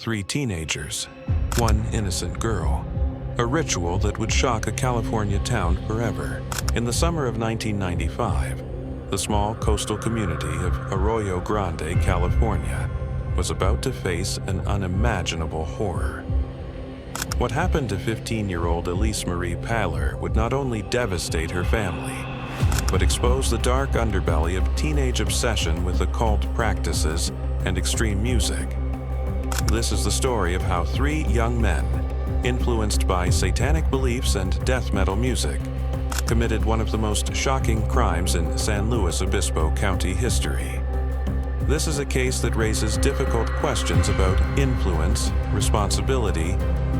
3 teenagers, 1 innocent girl. A ritual that would shock a California town forever. In the summer of 1995, the small coastal community of Arroyo Grande, California, was about to face an unimaginable horror. What happened to 15-year-old Elise Marie Paler would not only devastate her family, but expose the dark underbelly of teenage obsession with occult practices and extreme music. This is the story of how 3 young men, influenced by satanic beliefs and death metal music, committed one of the most shocking crimes in San Luis Obispo County history. This is a case that raises difficult questions about influence, responsibility,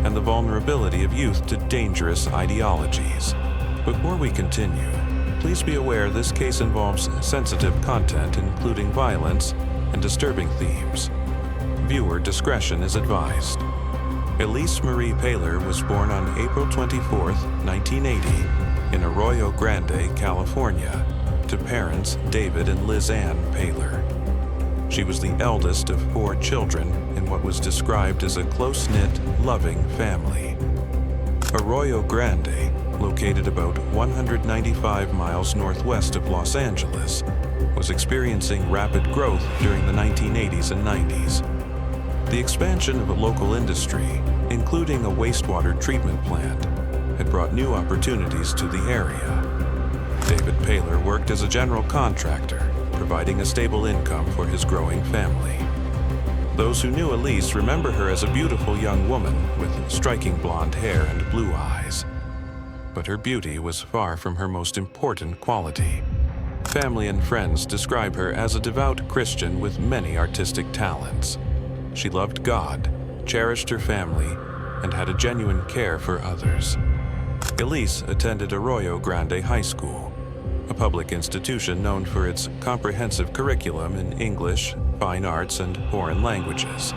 and the vulnerability of youth to dangerous ideologies. Before we continue, please be aware this case involves sensitive content, including violence and disturbing themes. Viewer discretion is advised. Elise Marie Paler was born on April 24, 1980, in Arroyo Grande, California, to parents David and Liz Ann Paler. She was the eldest of 4 children in what was described as a close-knit, loving family. Arroyo Grande, located about 195 miles northwest of Los Angeles, was experiencing rapid growth during the 1980s and 90s. The expansion of a local industry, including a wastewater treatment plant, had brought new opportunities to the area. David Paler worked as a general contractor, providing a stable income for his growing family. Those who knew Elise remember her as a beautiful young woman with striking blonde hair and blue eyes. But her beauty was far from her most important quality. Family and friends describe her as a devout Christian with many artistic talents. She loved God, cherished her family, and had a genuine care for others. Elise attended Arroyo Grande High School, a public institution known for its comprehensive curriculum in English, fine arts, and foreign languages.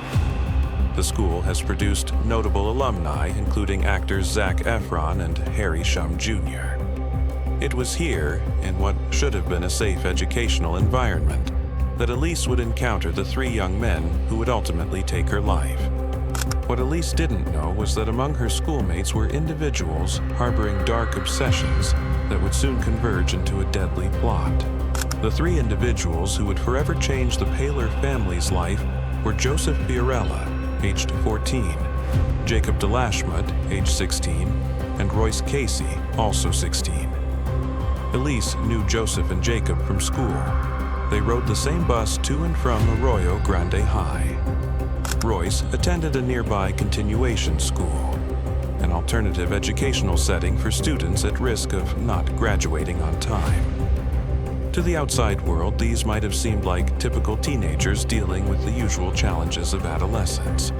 The school has produced notable alumni, including actors Zac Efron and Harry Shum Jr. It was here, in what should have been a safe educational environment, that Elise would encounter the 3 young men who would ultimately take her life. What Elise didn't know was that among her schoolmates were individuals harboring dark obsessions that would soon converge into a deadly plot. The 3 individuals who would forever change the Paler family's life were Joseph Fiorella, aged 14, Jacob DeLashmutt, aged 16, and Royce Casey, also 16. Elise knew Joseph and Jacob from school. They rode the same bus to and from Arroyo Grande High. Royce attended a nearby continuation school, an alternative educational setting for students at risk of not graduating on time. To the outside world, these might have seemed like typical teenagers dealing with the usual challenges of adolescence.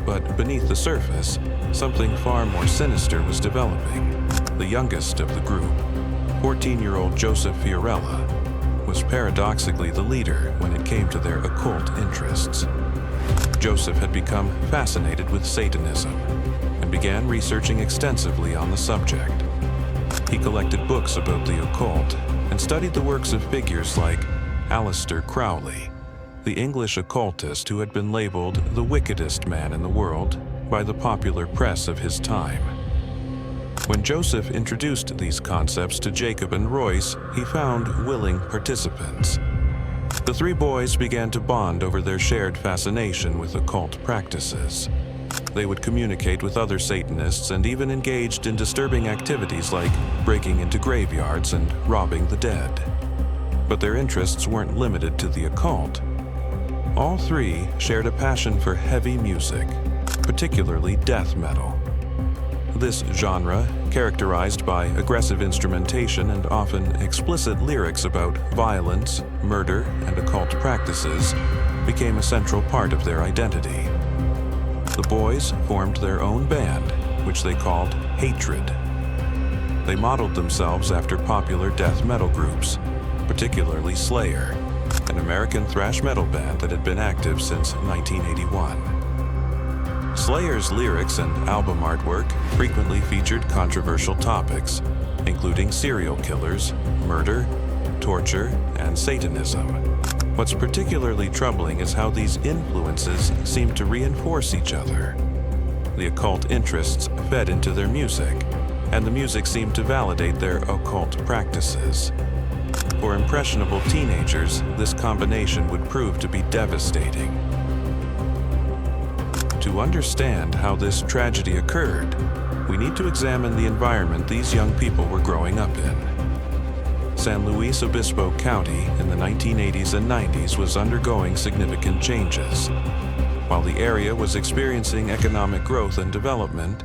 But beneath the surface, something far more sinister was developing. The youngest of the group, 14-year-old Joseph Fiorella, was paradoxically the leader when it came to their occult interests. Joseph had become fascinated with Satanism and began researching extensively on the subject. He collected books about the occult and studied the works of figures like Aleister Crowley, the English occultist who had been labeled the wickedest man in the world by the popular press of his time. When Joseph introduced these concepts to Jacob and Royce, he found willing participants. The 3 boys began to bond over their shared fascination with occult practices. They would communicate with other Satanists and even engaged in disturbing activities like breaking into graveyards and robbing the dead. But their interests weren't limited to the occult. All 3 shared a passion for heavy music, particularly death metal. This genre, characterized by aggressive instrumentation and often explicit lyrics about violence, murder, and occult practices, became a central part of their identity. The boys formed their own band, which they called Hatred. They modeled themselves after popular death metal groups, particularly Slayer, an American thrash metal band that had been active since 1981. Slayer's lyrics and album artwork frequently featured controversial topics, including serial killers, murder, torture, and Satanism. What's particularly troubling is how these influences seem to reinforce each other. The occult interests fed into their music, and the music seemed to validate their occult practices. For impressionable teenagers, this combination would prove to be devastating. To understand how this tragedy occurred, we need to examine the environment these young people were growing up in. San Luis Obispo County in the 1980s and 90s was undergoing significant changes. While the area was experiencing economic growth and development,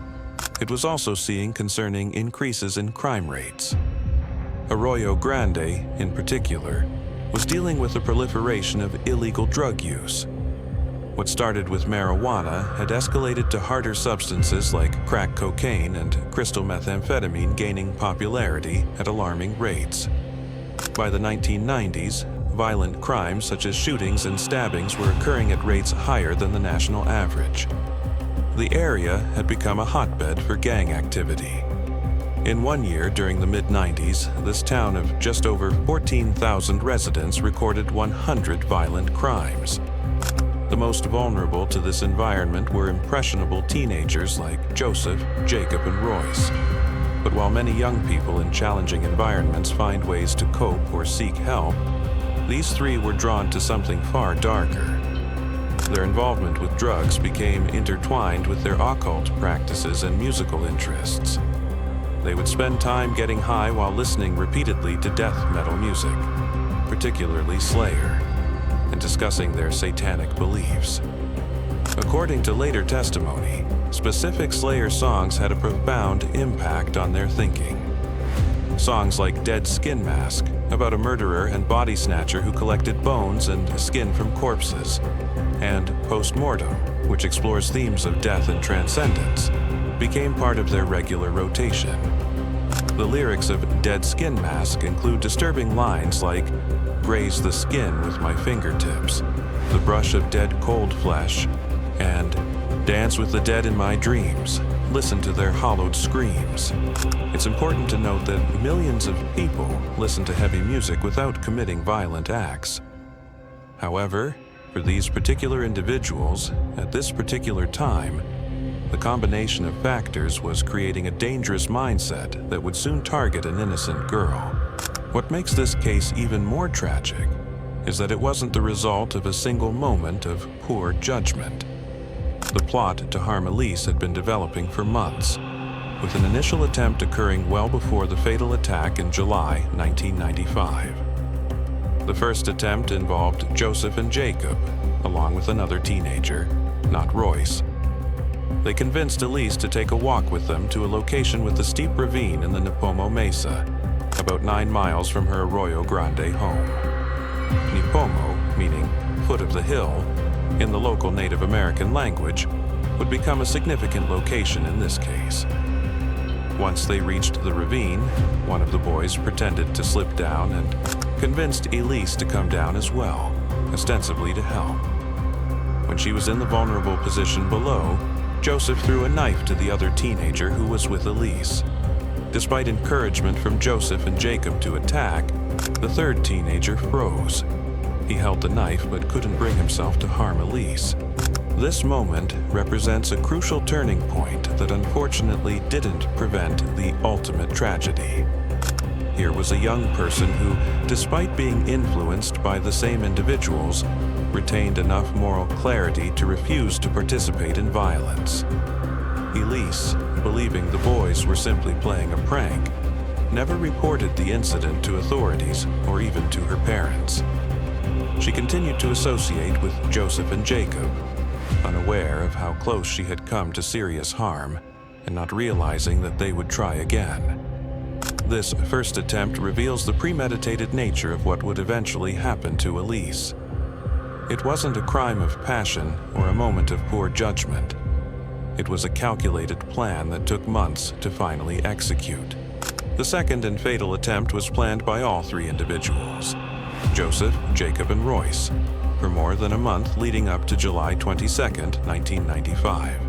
it was also seeing concerning increases in crime rates. Arroyo Grande, in particular, was dealing with the proliferation of illegal drug use. What started with marijuana had escalated to harder substances like crack cocaine and crystal methamphetamine gaining popularity at alarming rates. By the 1990s, violent crimes such as shootings and stabbings were occurring at rates higher than the national average. The area had become a hotbed for gang activity. In one year during the mid-90s, this town of just over 14,000 residents recorded 100 violent crimes. The most vulnerable to this environment were impressionable teenagers like Joseph, Jacob, and Royce. But while many young people in challenging environments find ways to cope or seek help, these three were drawn to something far darker. Their involvement with drugs became intertwined with their occult practices and musical interests. They would spend time getting high while listening repeatedly to death metal music, particularly Slayer, and discussing their satanic beliefs. According to later testimony, specific Slayer songs had a profound impact on their thinking. Songs like Dead Skin Mask, about a murderer and body snatcher who collected bones and skin from corpses, and Postmortem, which explores themes of death and transcendence, became part of their regular rotation. The lyrics of Dead Skin Mask include disturbing lines like, "Graze the skin with my fingertips," "The brush of dead cold flesh," and "Dance with the dead in my dreams. Listen to their hollowed screams." It's important to note that millions of people listen to heavy music without committing violent acts. However, for these particular individuals, at this particular time, the combination of factors was creating a dangerous mindset that would soon target an innocent girl. What makes this case even more tragic is that it wasn't the result of a single moment of poor judgment. The plot to harm Elise had been developing for months, with an initial attempt occurring well before the fatal attack in July 1995. The first attempt involved Joseph and Jacob, along with another teenager, not Royce. They convinced Elise to take a walk with them to a location with a steep ravine in the Nipomo Mesa, about 9 miles from her Arroyo Grande home. Nipomo, meaning foot of the hill, in the local Native American language, would become a significant location in this case. Once they reached the ravine, one of the boys pretended to slip down and convinced Elise to come down as well, ostensibly to help. When she was in the vulnerable position below, Joseph threw a knife to the other teenager who was with Elise. Despite encouragement from Joseph and Jacob to attack, the third teenager froze. He held the knife but couldn't bring himself to harm Elise. This moment represents a crucial turning point that unfortunately didn't prevent the ultimate tragedy. Here was a young person who, despite being influenced by the same individuals, retained enough moral clarity to refuse to participate in violence. Elise, believing the boys were simply playing a prank, never reported the incident to authorities or even to her parents. She continued to associate with Joseph and Jacob, unaware of how close she had come to serious harm and not realizing that they would try again. This first attempt reveals the premeditated nature of what would eventually happen to Elise. It wasn't a crime of passion or a moment of poor judgment. It was a calculated plan that took months to finally execute. The second and fatal attempt was planned by all three individuals, Joseph, Jacob, and Royce, for more than a month leading up to July 22, 1995.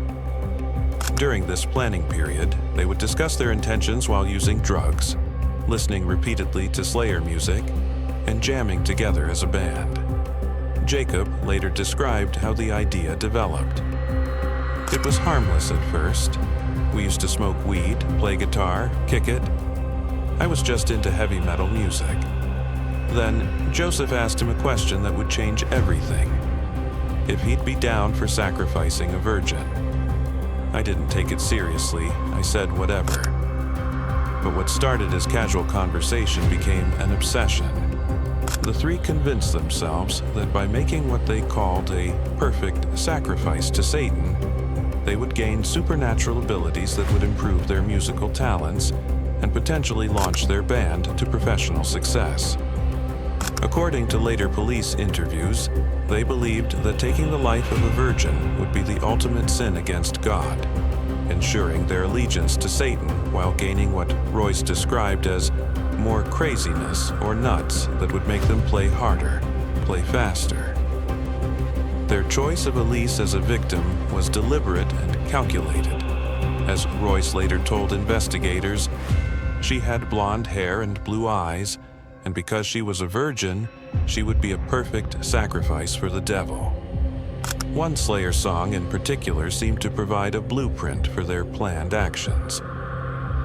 During this planning period, they would discuss their intentions while using drugs, listening repeatedly to Slayer music, and jamming together as a band. Jacob later described how the idea developed. It was harmless at first. We used to smoke weed, play guitar, kick it. I was just into heavy metal music. Then Joseph asked him a question that would change everything. If he'd be down for sacrificing a virgin. I didn't take it seriously. I said whatever. But what started as casual conversation became an obsession. The three convinced themselves that by making what they called a perfect sacrifice to Satan, they would gain supernatural abilities that would improve their musical talents and potentially launch their band to professional success. According to later police interviews, they believed that taking the life of a virgin would be the ultimate sin against God, ensuring their allegiance to Satan while gaining what Royce described as more craziness or nuts that would make them play harder, play faster. Their choice of Elise as a victim was deliberate and calculated. As Royce later told investigators, she had blonde hair and blue eyes, and because she was a virgin, she would be a perfect sacrifice for the devil. One Slayer song in particular seemed to provide a blueprint for their planned actions.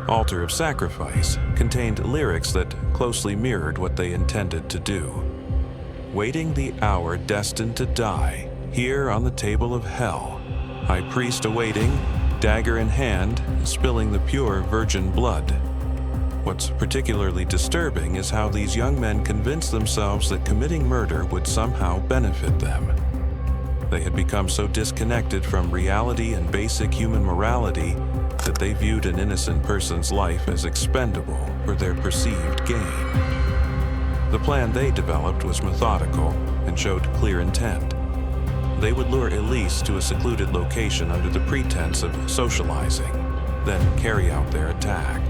Altar of Sacrifice contained lyrics that closely mirrored what they intended to do. Waiting the hour destined to die, here on the table of hell, high priest awaiting, dagger in hand, spilling the pure virgin blood. What's particularly disturbing is how these young men convinced themselves that committing murder would somehow benefit them. They had become so disconnected from reality and basic human morality that they viewed an innocent person's life as expendable for their perceived gain. The plan they developed was methodical and showed clear intent. They would lure Elise to a secluded location under the pretense of socializing, then carry out their attack.